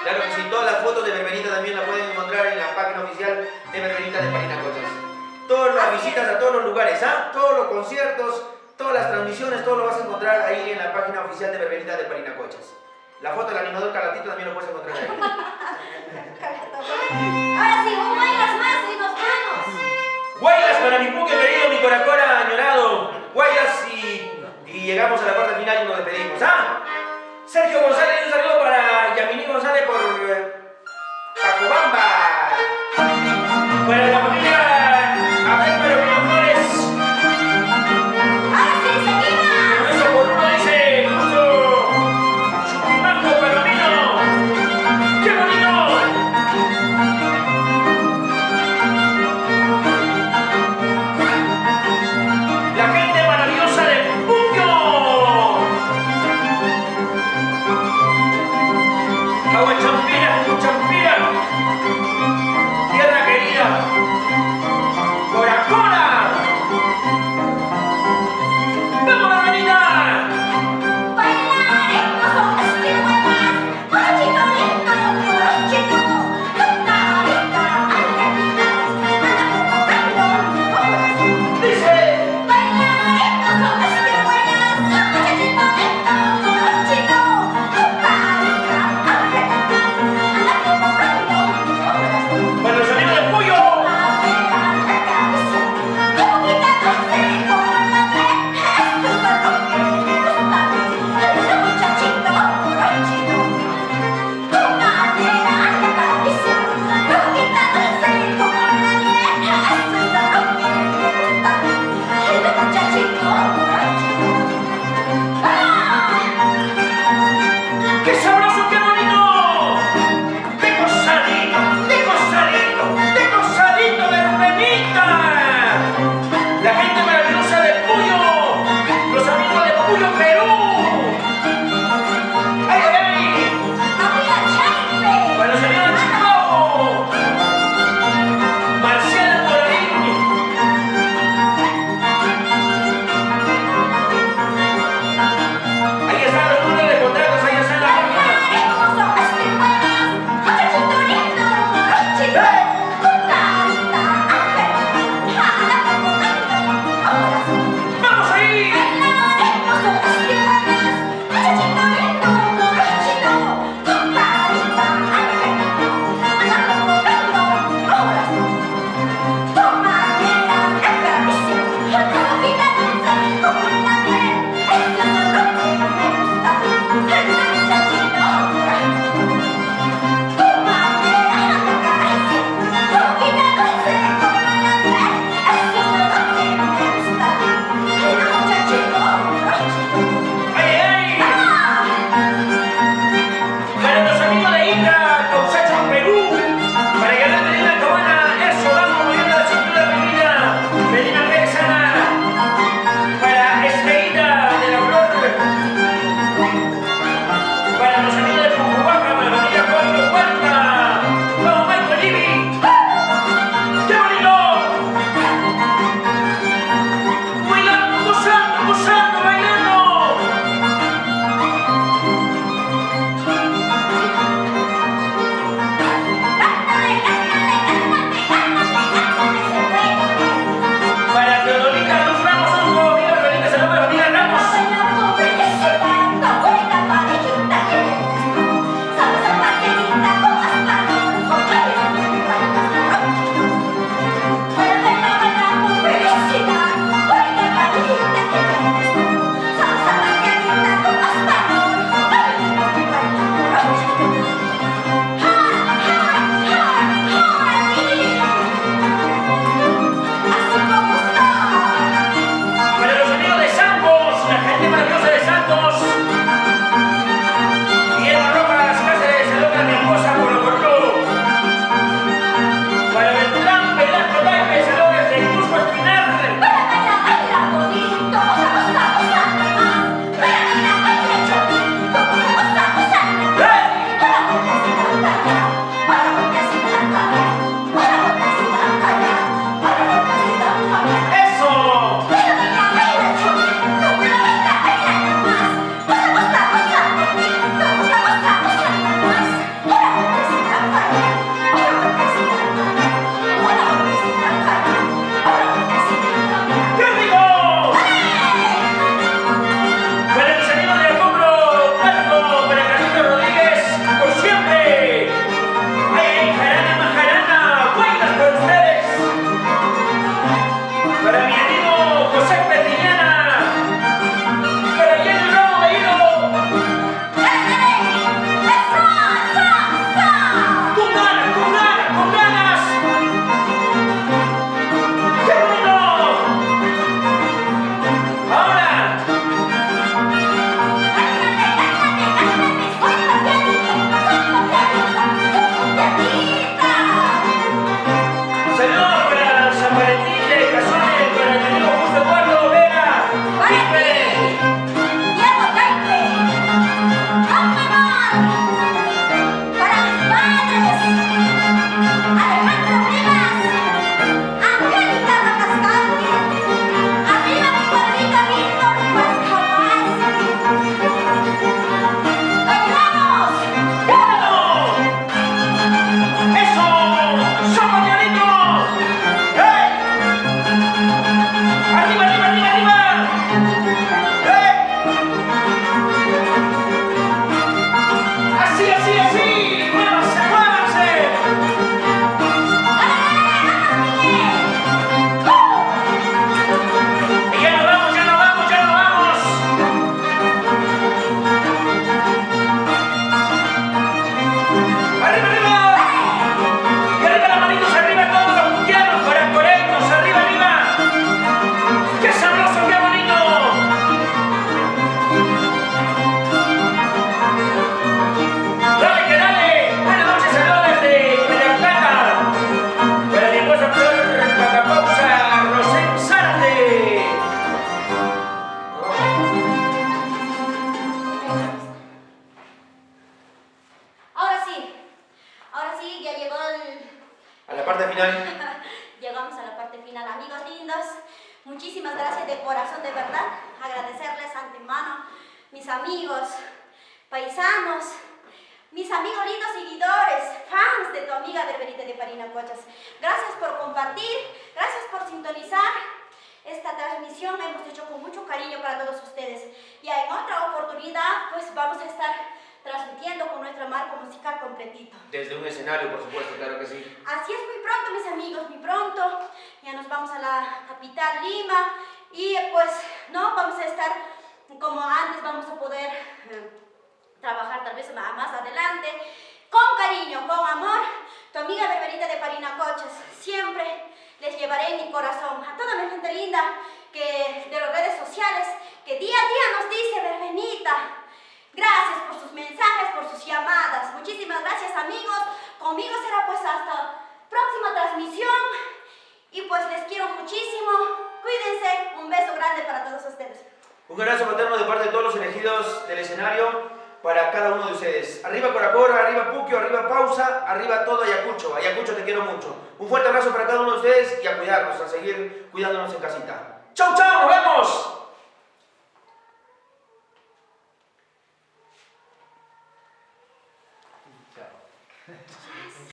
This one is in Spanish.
Claro que sí, todas las fotos de Berberita también las pueden encontrar en la página oficial de Berberita de Parinacochas. Todas las visitas a todos los lugares, ¿ah? Todos los conciertos, todas las transmisiones, todo lo vas a encontrar ahí en la página oficial de Berberita de Parinacochas. La foto del animador Calatito también lo puedes encontrar ahí. Ahora sí, un bailas más y nos vamos. Guayas para mi puque querido, mi coracora añorado. Guayas y llegamos a la parte final y nos despedimos, ¿ah? Sergio González, un saludo para Yamini González por Pacobamba. Para la familia Abel Peromino Flores. Ahora sí, seguimos. Eso por uno dice, justo Marco Peromino. ¡Qué bonito! Muchísimas gracias de corazón, de verdad. Agradecerles antemano, mis amigos, paisanos, mis amigos lindos seguidores, fans de tu amiga Berberita de Parinacochas. Gracias por compartir, gracias por sintonizar esta transmisión. La hemos hecho con mucho cariño para todos ustedes. Y en otra oportunidad, pues vamos a estar transmitiendo con nuestro marco musical completito. Desde un escenario, por supuesto, claro que sí. Así es, muy pronto, mis amigos, muy pronto. Ya nos vamos a la capital, Lima. Y pues, no, vamos a estar como antes, vamos a poder trabajar tal vez más adelante. Con cariño, con amor. Tu amiga Berberita de Parinacochas. Siempre les llevaré en mi corazón. A toda mi gente linda que de las redes sociales, que día a día nos dice Berbenita. Gracias por sus mensajes, por sus llamadas. Muchísimas gracias, amigos. Conmigo será pues hasta próxima transmisión. Y pues les quiero muchísimo. Cuídense. Un beso grande para todos ustedes. Un abrazo fraterno de parte de todos los elegidos del escenario para cada uno de ustedes. Arriba Coracora, arriba Puquio, arriba Pausa, arriba todo Ayacucho. Ayacucho, te quiero mucho. Un fuerte abrazo para cada uno de ustedes y a cuidarnos, a seguir cuidándonos en casita. ¡Chau, chau! ¡Nos vemos!